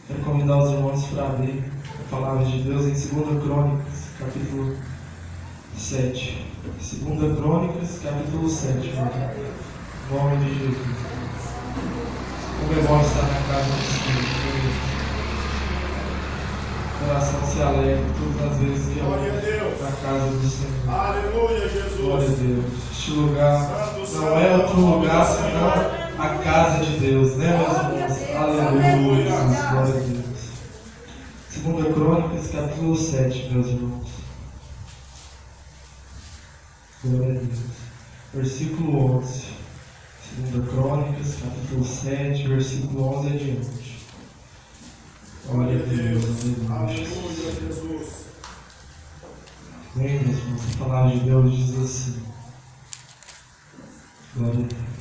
Quero convidar os irmãos para abrir a palavra de Deus em 2 Crônicas, capítulo 7. 2 Crônicas, capítulo 7, em nome de Jesus. Como é bom estar na casa do Senhor. O coração se alegra todas as vezes que eu vou na casa do Senhor. Aleluia, Jesus. Glória a Deus. Este lugar não é outro lugar senão a casa de Deus, né, meus irmãos? Aleluia, Jesus. Glória a Deus. 2 Crônicas, capítulo 7, meus irmãos. Glória a Deus. Versículo 11. 2 Crônicas, capítulo 7, versículo 11 adiante. Glória a Deus. Aleluia, Jesus. Bem, meus irmãos, a palavra de Deus diz assim. Glória a Deus.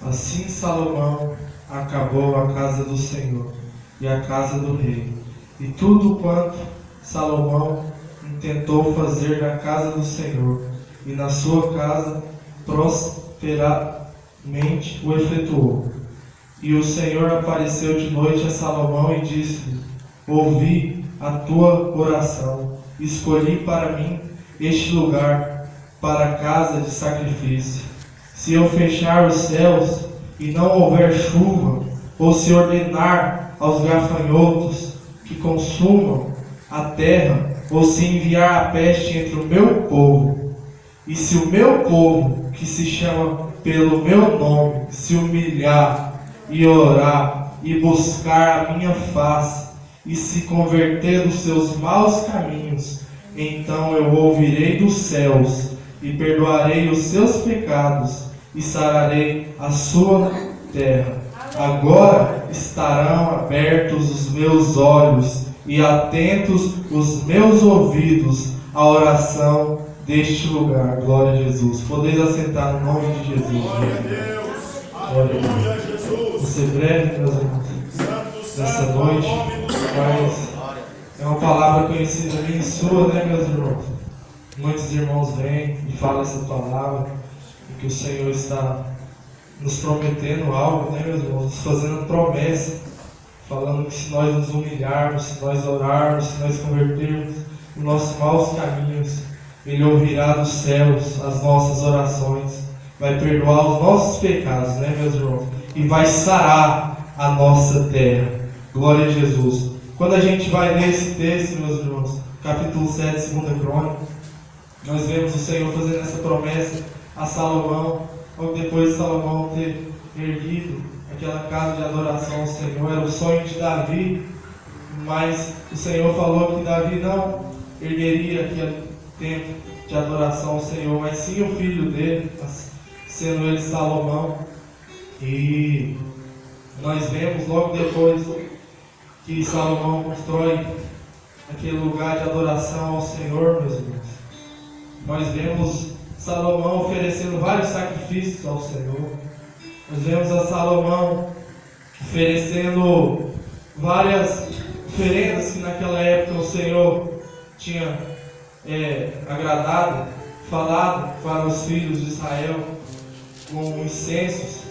Assim Salomão acabou a casa do Senhor e a casa do rei, e tudo quanto Salomão intentou fazer na casa do Senhor e na sua casa prosperamente o efetuou. E o Senhor apareceu de noite a Salomão e disse-lhe: ouvi a tua oração, escolhi para mim este lugar para a casa de sacrifício. Se eu fechar os céus e não houver chuva, ou se ordenar aos gafanhotos que consumam a terra, ou se enviar a peste entre o meu povo, e se o meu povo, que se chama pelo meu nome, se humilhar e orar e buscar a minha face e se converter dos seus maus caminhos, então eu ouvirei dos céus e perdoarei os seus pecados e sararei a sua terra. Agora estarão abertos os meus olhos e atentos os meus ouvidos à oração deste lugar. Glória a Jesus. Podeis assentar no nome de Jesus. Glória a Deus. Glória a Deus. Aleluia, Jesus. Vou ser breve, meus irmãos, nessa noite, mas é uma palavra conhecida minha e sua, né, meus irmãos? Muitos irmãos vêm e falam essa palavra, e que o Senhor está nos prometendo algo, né, meus irmãos? Nos fazendo promessa, falando que se nós nos humilharmos, se nós orarmos, se nós convertermos os nossos maus caminhos, Ele ouvirá dos céus as nossas orações, vai perdoar os nossos pecados, né, meus irmãos? E vai sarar a nossa terra. Glória a Jesus. Quando a gente vai ler esse texto, meus irmãos, capítulo 7, 2 Crônica, nós vemos o Senhor fazendo essa promessa a Salomão, logo depois de Salomão ter erguido aquela casa de adoração ao Senhor. Era o sonho de Davi, mas o Senhor falou que Davi não ergueria aquele templo de adoração ao Senhor, mas sim o filho dele, sendo ele Salomão. E nós vemos logo depois que Salomão constrói aquele lugar de adoração ao Senhor, meus irmãos. Nós vemos Salomão oferecendo vários sacrifícios ao Senhor. Nós vemos a Salomão oferecendo várias oferendas que naquela época o Senhor tinha agradado, falado para os filhos de Israel com incensos.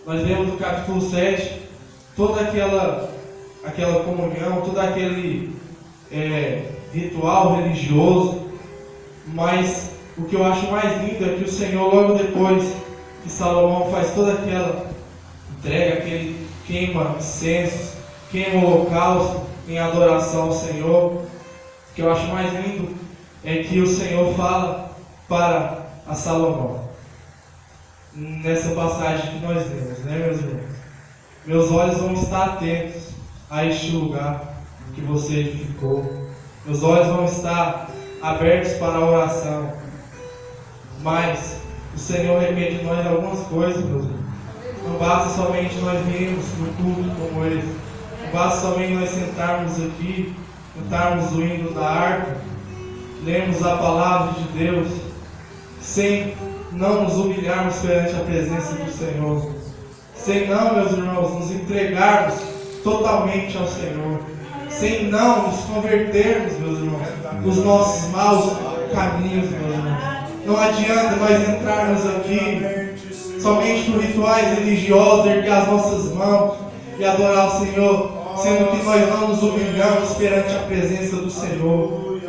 Nós vemos no capítulo 7 toda aquela comunhão, todo aquele ritual religioso, mas o que eu acho mais lindo é que o Senhor, logo depois que Salomão faz toda aquela entrega, que ele queima incensos, queima o holocausto em adoração ao Senhor, o que eu acho mais lindo é que o Senhor fala para a Salomão, nessa passagem que nós lemos, né, meus irmãos? Meus olhos vão estar atentos a este lugar que você edificou. Meus olhos vão estar abertos para a oração. Mas o Senhor requer de nós algumas coisas, meus irmãos. Não basta somente nós virmos no culto como esse. Não basta somente nós sentarmos aqui, cantarmos o hino da harpa, lermos a palavra de Deus, sem não nos humilharmos perante a presença do Senhor. Sem não, meus irmãos, nos entregarmos totalmente ao Senhor. Sem não nos convertermos, meus irmãos, dos nossos maus caminhos, meus irmãos. Não adianta nós entrarmos aqui somente por rituais religiosos, erguer as nossas mãos e adorar o Senhor sendo que nós não nos humilhamos perante a presença do Senhor.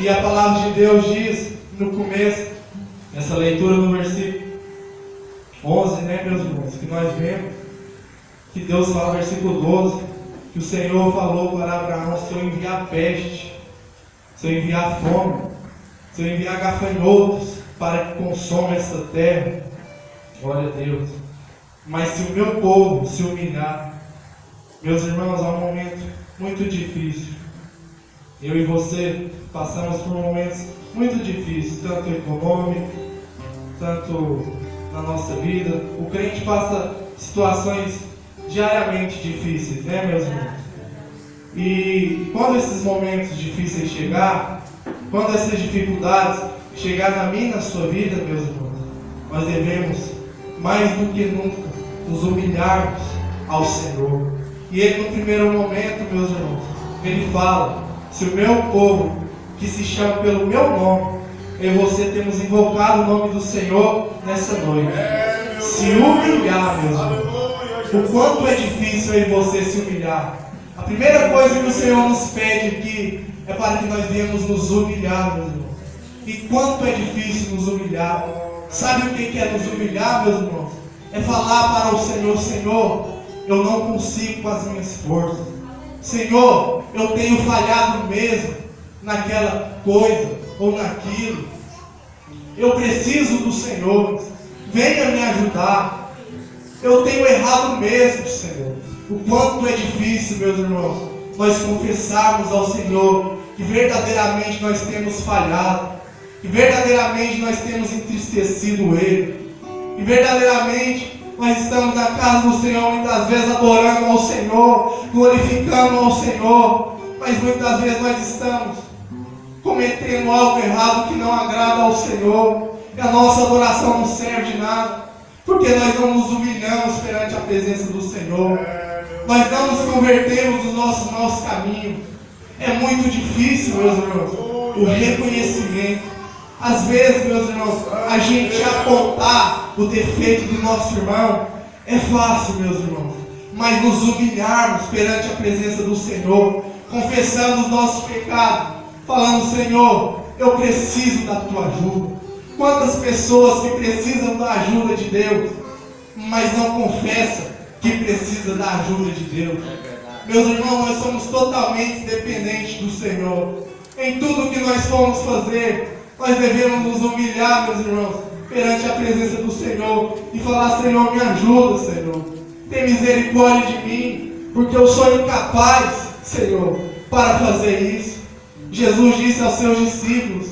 E a palavra de Deus diz no começo, nessa leitura no versículo 11, né, meus irmãos, que nós vemos que Deus fala no versículo 12, que o Senhor falou para Abraão: se eu enviar peste, se eu enviar fome, se eu enviar gafanhotos para que consuma essa terra, glória a Deus, mas se o meu povo se humilhar, meus irmãos, há um momento muito difícil. Eu e você passamos por momentos muito difíceis, tanto econômico, tanto na nossa vida. O crente passa situações diariamente difíceis, né, meus irmãos? E quando esses momentos difíceis chegar, quando essas dificuldades chegar na minha e na sua vida, meus irmãos, nós devemos, mais do que nunca, nos humilharmos ao Senhor. E Ele, no primeiro momento, meus irmãos, Ele fala: se o meu povo, que se chama pelo meu nome, eu e você temos invocado o nome do Senhor nessa noite, se humilhar, meus irmãos. O quanto é difícil eu e você se humilhar. A primeira coisa que o Senhor nos pede aqui é para que nós venhamos nos humilhar, meus irmãos. E quanto é difícil nos humilhar. Sabe o que é nos humilhar, meus irmãos? É falar para o Senhor: Senhor, eu não consigo com as minhas forças. Senhor, eu tenho falhado mesmo naquela coisa ou naquilo. Eu preciso do Senhor. Venha me ajudar. Eu tenho errado mesmo, Senhor. O quanto é difícil, meus irmãos, nós confessarmos ao Senhor que verdadeiramente nós temos falhado, que verdadeiramente nós temos entristecido Ele, e verdadeiramente nós estamos na casa do Senhor muitas vezes adorando ao Senhor, glorificando ao Senhor, mas muitas vezes nós estamos cometendo algo errado que não agrada ao Senhor, e a nossa adoração não serve de nada, porque nós não nos humilhamos perante a presença do Senhor, nós não nos convertemos dos nossos maus caminhos. É muito difícil, meus irmãos, o reconhecimento. Às vezes, meus irmãos, a gente apontar o defeito do nosso irmão é fácil, meus irmãos, mas nos humilharmos perante a presença do Senhor, confessando os nossos pecados, falando: Senhor, eu preciso da tua ajuda. Quantas pessoas que precisam da ajuda de Deus, mas não confessam que precisa da ajuda de Deus. Meus irmãos, nós somos totalmente dependentes do Senhor. Em tudo que nós formos fazer, nós devemos nos humilhar, meus irmãos, perante a presença do Senhor e falar: Senhor, me ajuda, Senhor. Tem misericórdia de mim, porque eu sou incapaz, Senhor, para fazer isso. Jesus disse aos seus discípulos,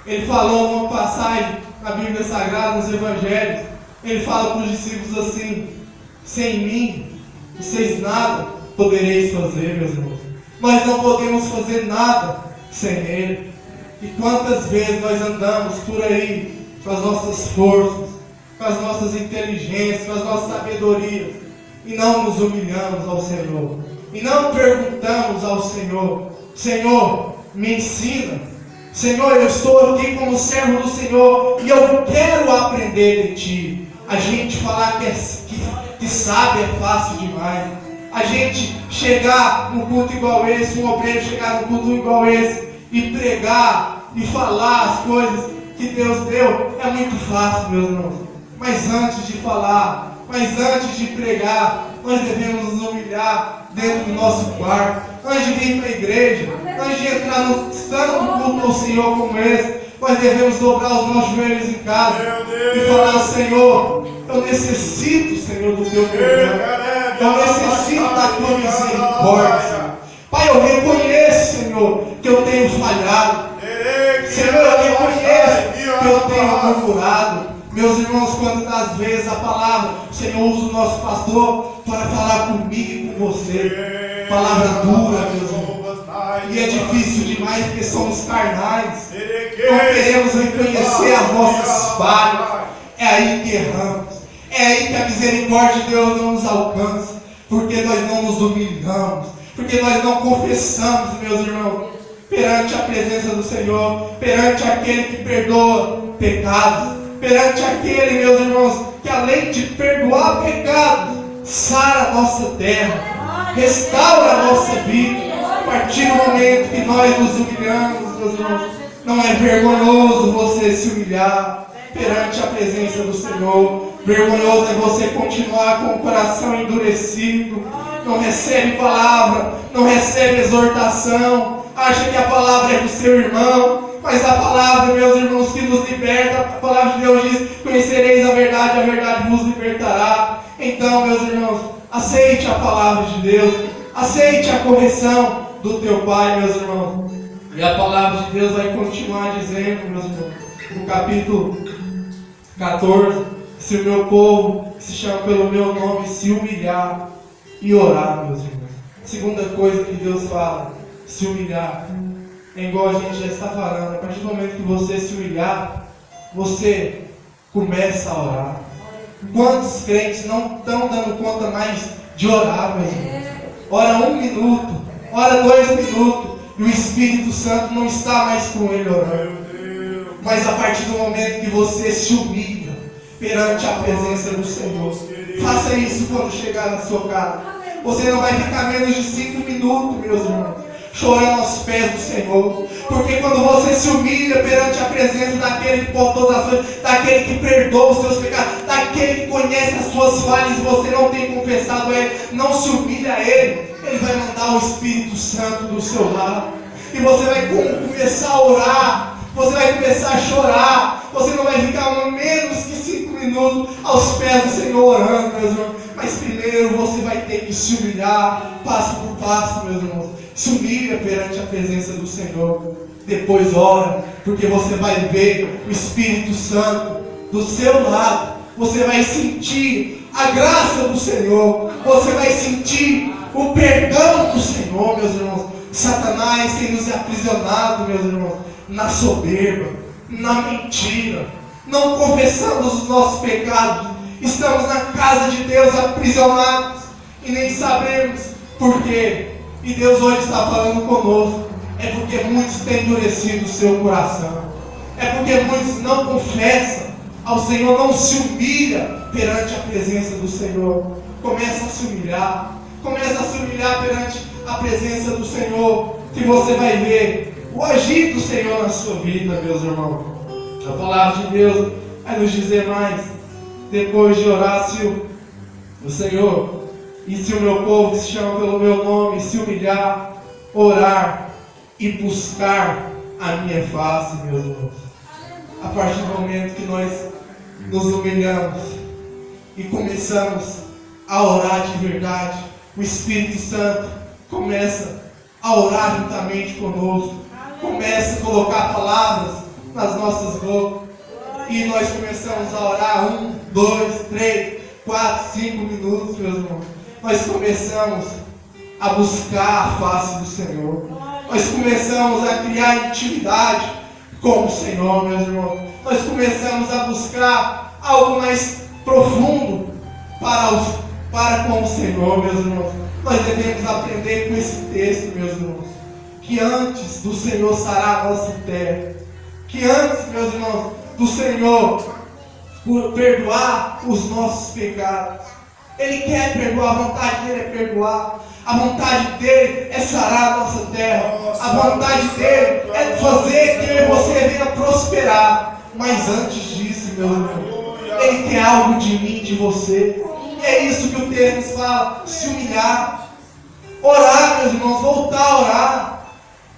Ele falou uma passagem na Bíblia Sagrada, nos Evangelhos, Ele fala para os discípulos assim: sem mim, vocês nada podereis fazer, meus irmãos. Nós não podemos fazer nada sem Ele. E quantas vezes nós andamos por aí com as nossas forças, com as nossas inteligências, com as nossas sabedorias, e não nos humilhamos ao Senhor, e não perguntamos ao Senhor: Senhor, me ensina. Senhor, eu estou aqui como servo do Senhor e eu quero aprender de Ti. A gente falar que sabe é fácil demais. A gente chegar num culto igual esse, um obreiro chegar num culto igual esse e pregar e falar as coisas que Deus deu, é muito fácil, meus irmãos. Mas antes de falar, mas antes de pregar, nós devemos nos humilhar dentro do nosso quarto, antes de vir para a igreja, antes de entrar no santo culto ao Senhor como esse, nós devemos dobrar os nossos joelhos em casa e falar: Senhor, eu necessito, Senhor, do Teu perdão, eu necessito da Tua misericórdia, Senhor. Pai, eu reconheço, Senhor, que eu tenho falhado. Senhor, eu reconheço que eu tenho murmurado. Meus irmãos, quantas vezes a palavra, o Senhor usa o nosso pastor para falar comigo e com você. Palavra dura, meus irmãos. E é difícil demais porque somos carnais. Não queremos reconhecer as nossas falhas. É aí que erramos. É aí que a misericórdia de Deus não nos alcança. Porque nós não nos humilhamos. Porque nós não confessamos, meus irmãos, perante a presença do Senhor, perante aquele que perdoa pecados, perante aquele, meus irmãos, que além de perdoar pecados, sara a nossa terra. Restaura a nossa vida. A partir do momento que nós nos humilhamos, meus irmãos, não é vergonhoso você se humilhar perante a presença do Senhor. Vergonhoso é você continuar com o coração endurecido, não recebe palavra, não recebe exortação, acha que a palavra é do seu irmão, mas a palavra, meus irmãos, que nos liberta, a palavra de Deus diz: conhecereis a verdade vos libertará. Então, meus irmãos, aceite a palavra de Deus, aceite a correção do teu Pai, meus irmãos. E a palavra de Deus vai continuar dizendo, meus irmãos, no capítulo 14, se o meu povo, que se chama pelo meu nome, se humilhar e orar, meus irmãos. Segunda coisa que Deus fala, se humilhar. É igual a gente já está falando, a partir do momento que você se humilhar, você começa a orar. Quantos crentes não estão dando conta mais de orar, meus irmãos? Ora 1 minuto, ora 2 minutos, e o Espírito Santo não está mais com ele orando. Mas a partir do momento que você se humilha perante a presença do Senhor, faça isso quando chegar na sua casa. Você não vai ficar menos de 5 minutos, meus irmãos, chorando aos pés do Senhor. Porque quando você se humilha perante a presença daquele que pôs todas as coisas, daquele que perdoa os seus pecados, daquele que conhece as suas falhas e você não tem confessado a Ele, não se humilha a Ele, Ele vai mandar o Espírito Santo do seu lado. E você vai começar a orar, você vai começar a chorar, você não vai ficar menos que 5 minutos aos pés do Senhor orando, meus irmãos. Mas primeiro você vai ter que se humilhar, passo por passo, meus irmãos. Se humilha perante a presença do Senhor. Depois ora, porque você vai ver o Espírito Santo do seu lado. Você vai sentir a graça do Senhor. Você vai sentir o perdão do Senhor, meus irmãos. Satanás tem nos aprisionado, meus irmãos, na soberba, na mentira. Não confessamos os nossos pecados. Estamos na casa de Deus aprisionados e nem sabemos por quê. E Deus hoje está falando conosco. É porque muitos têm endurecido o seu coração. É porque muitos não confessam ao Senhor, não se humilha perante a presença do Senhor. Começa a se humilhar. Começa a se humilhar perante a presença do Senhor, que você vai ver o agir do Senhor na sua vida, meus irmãos. A palavra de Deus vai nos dizer mais. Depois de orar, se o Senhor e se o meu povo que se chama pelo meu nome se humilhar, orar e buscar a minha face, meus irmãos. A partir do momento que nós nos humilhamos e começamos a orar de verdade, o Espírito Santo começa a orar juntamente conosco, começa a colocar palavras nas nossas bocas, e nós começamos a orar 1, 2, 3, 4, 5 minutos, meus irmãos. Nós começamos a buscar a face do Senhor. Nós começamos a criar intimidade com o Senhor, meus irmãos. Nós começamos a buscar algo mais profundo para com o Senhor, meus irmãos. Nós devemos aprender com esse texto, meus irmãos, que antes do Senhor sarar a nossa terra, que antes, meus irmãos, do Senhor perdoar os nossos pecados, Ele quer perdoar, a vontade dEle é perdoar, a vontade dEle é sarar a nossa terra, a vontade dEle é fazer que eu e você venha prosperar. Mas antes disso, meu irmão, Ele quer algo de mim, de você. E é isso que o texto nos fala: se humilhar, orar, meus irmãos, voltar a orar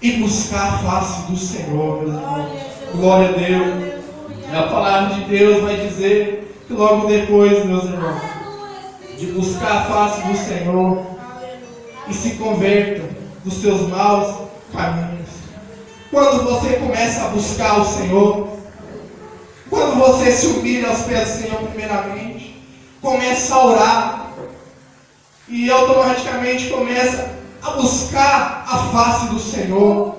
e buscar a face do Senhor, meus irmãos. Glória a Deus. E a palavra de Deus vai dizer que logo depois, meus irmãos, de buscar a face do Senhor e se converta dos seus maus caminhos. Quando você começa a buscar o Senhor, quando você se humilha aos pés do Senhor primeiramente, começa a orar e automaticamente começa a buscar a face do Senhor,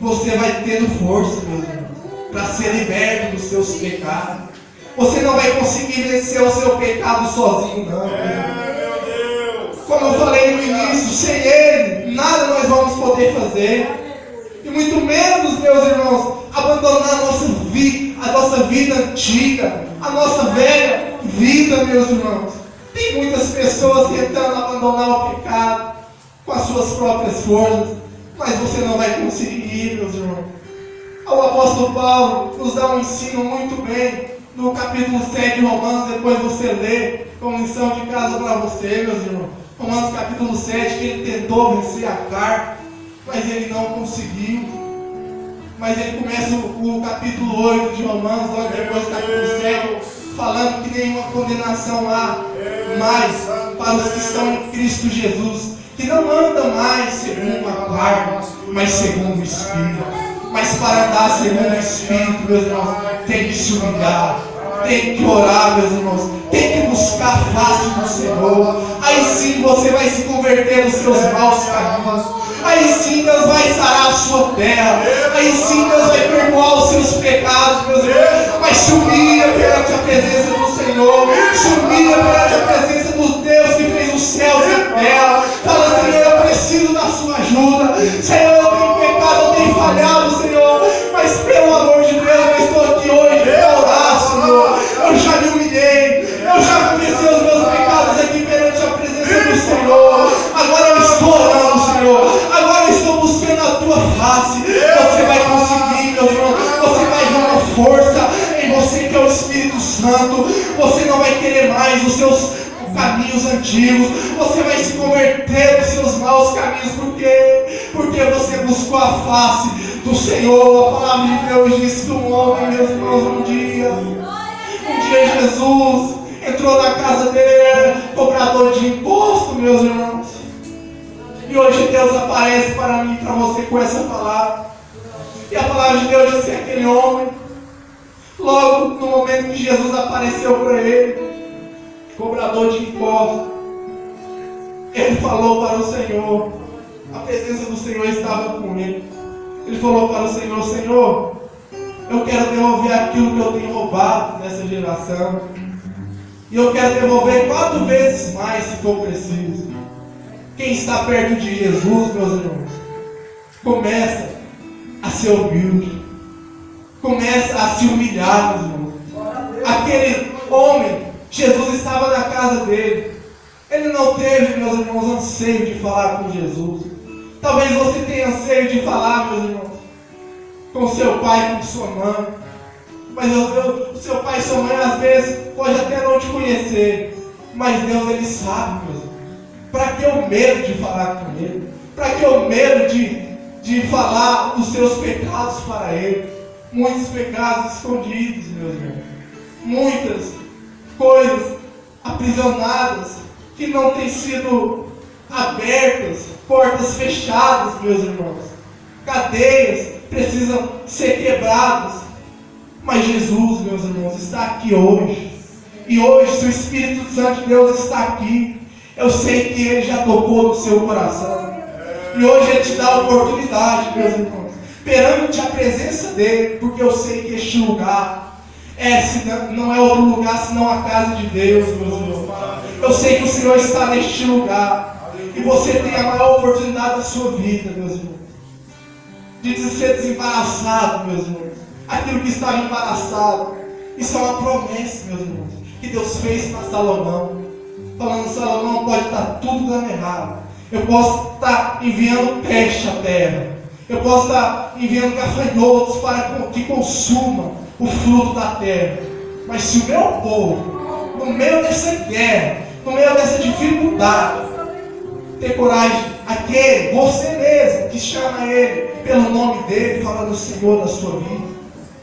você vai tendo força, meu irmão, para ser liberto dos seus pecados. Você não vai conseguir vencer o seu pecado sozinho, não. Meu Deus. Como eu falei no início, sem Ele, nada nós vamos poder fazer. E muito menos, meus irmãos, abandonar a nossa vida antiga, a nossa velha vida, meus irmãos. Tem muitas pessoas tentando abandonar o pecado. suas próprias forças, mas você não vai conseguir ir, meus irmãos. O apóstolo Paulo nos dá um ensino muito bem no capítulo 7 de Romanos, depois você lê como lição de casa para você, meus irmãos. Romanos capítulo 7, que ele tentou vencer a carne, mas ele não conseguiu. Mas ele começa o capítulo 8 de Romanos, logo depois do capítulo 7, falando que nenhuma condenação há mais para os que estão em Cristo Jesus, que não andam mais segundo a carne, mas segundo o Espírito. Mas para andar segundo o Espírito, meus irmãos, tem que se humilhar, tem que orar, meus irmãos, tem que buscar a face do Senhor. Aí sim você vai se converter nos seus maus caminhos. Aí sim Deus vai sarar a sua terra. Aí sim Deus vai perdoar os seus pecados, meus irmãos. Mas se humilha perante a presença do Senhor. Se humilha perante a presença do Deus que fez os céus e a terra. Fala, Senhor, eu preciso da sua ajuda. Senhor, eu tenho pecado, eu tenho falhado, Senhor. Mas pelo amor de Deus, eu estou aqui hoje para orar, Senhor. Eu já me humilhei. Eu já confessei os meus pecados aqui perante a presença do Senhor. Agora eu estou orando, Senhor. Agora eu estou buscando a tua face. Você vai conseguir, meu irmão. Você vai ver uma força em você que é o Espírito Santo. Você não vai querer mais os seus caminhos antigos. Você vai se converter dos seus maus caminhos. Por quê? Porque você buscou a face do Senhor. A palavra de Deus diz que um homem, meus irmãos, um dia Jesus entrou na casa dele, cobrador de imposto, meus irmãos. E hoje Deus aparece para mim e para você com essa palavra. E a palavra de Deus diz que aquele homem, logo no momento que Jesus apareceu para ele, cobrador de imposto, ele falou para o Senhor, a presença do Senhor estava com ele. Ele falou para o Senhor: Senhor, eu quero devolver aquilo que eu tenho roubado nessa geração. E eu quero devolver 4 vezes mais se for preciso. Quem está perto de Jesus, meus irmãos, começa a ser humilde. Começa a se humilhar, meus irmãos. Aquele homem, Jesus estava na casa dele. Ele não teve, meus irmãos, anseio de falar com Jesus. Talvez você tenha anseio de falar, meus irmãos, com seu pai, com sua mãe. Mas o seu pai e sua mãe às vezes pode até não te conhecer. Mas Deus, Ele sabe, meus irmãos. Para que o medo de falar com Ele? Para que o medo de falar dos seus pecados para Ele? Muitos pecados escondidos, meus irmãos. Muitas coisas aprisionadas que não têm sido abertas, portas fechadas, meus irmãos. Cadeias precisam ser quebradas. Mas Jesus, meus irmãos, está aqui hoje. E hoje, se o Espírito Santo de Deus está aqui, eu sei que Ele já tocou no seu coração. E hoje Ele te dá a oportunidade, meus irmãos, perante a presença dEle, porque eu sei que este lugar não é outro lugar senão a casa de Deus, meus irmãos. Eu sei que o Senhor está neste lugar. E você tem a maior oportunidade da sua vida, meus irmãos, de ser desembaraçado, meus irmãos. Aquilo que estava embaraçado, isso é uma promessa, meus irmãos, que Deus fez para Salomão. Falando: Salomão, pode estar tudo dando errado. Eu posso estar enviando peste à terra. Eu posso estar enviando gafanhotos para que consumam o fruto da terra. Mas se o meu povo, no meio dessa guerra, no meio dessa dificuldade, ter coragem, você mesmo, que chama Ele pelo nome dEle, falando: Senhor da sua vida.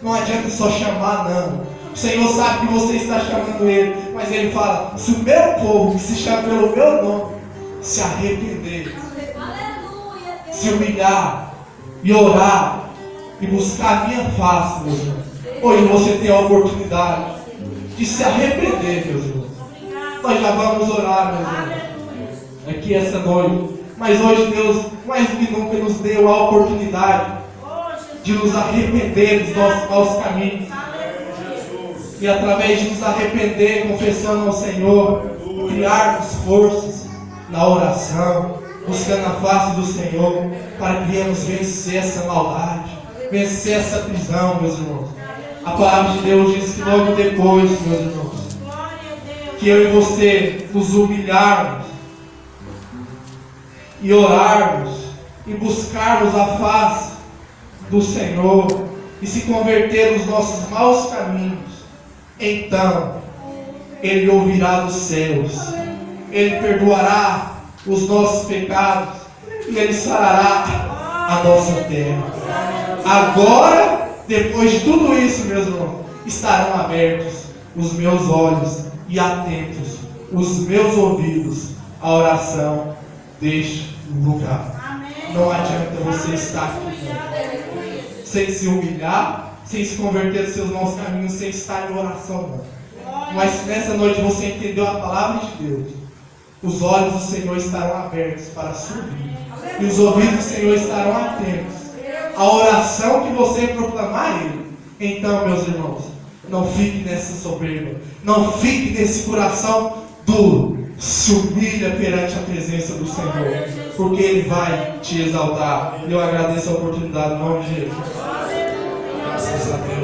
Não adianta só chamar, não. O Senhor sabe que você está chamando Ele, mas Ele fala: se o meu povo, que se chama pelo meu nome, se arrepender, se humilhar e orar e buscar a minha face, meus irmãos, hoje você tem a oportunidade de se arrepender, meus irmãos. Nós já vamos orar, meus irmãos, aqui essa noite. Mas hoje Deus, mais do que nunca, nos deu a oportunidade de nos arrepender dos nossos maus caminhos. E através de nos arrepender, confessando ao Senhor, criarmos forças na oração, buscando a face do Senhor, para que venhamos vencer essa maldade, vencer essa prisão, meus irmãos. A palavra de Deus diz que logo depois, meus irmãos, que eu e você nos humilharmos e orarmos e buscarmos a face do Senhor e se converter nos nossos maus caminhos, então Ele ouvirá dos céus, Ele perdoará os nossos pecados e Ele sarará a nossa terra. Agora, depois de tudo isso, meus irmãos, estarão abertos os meus olhos e atentos os meus ouvidos à oração deste lugar. Não adianta você estar aqui sem se humilhar, sem se converter dos seus maus caminhos, sem estar em oração, não. Mas nessa noite você entendeu a palavra de Deus, os olhos do Senhor estarão abertos para a sua vida, e os ouvidos do Senhor estarão atentos à oração que você proclamar a Ele. Então, meus irmãos, não fique nessa soberba, não fique nesse coração duro. Se humilha perante a presença do Senhor, porque Ele vai te exaltar. Eu agradeço a oportunidade em nome de Jesus. Graças a Deus.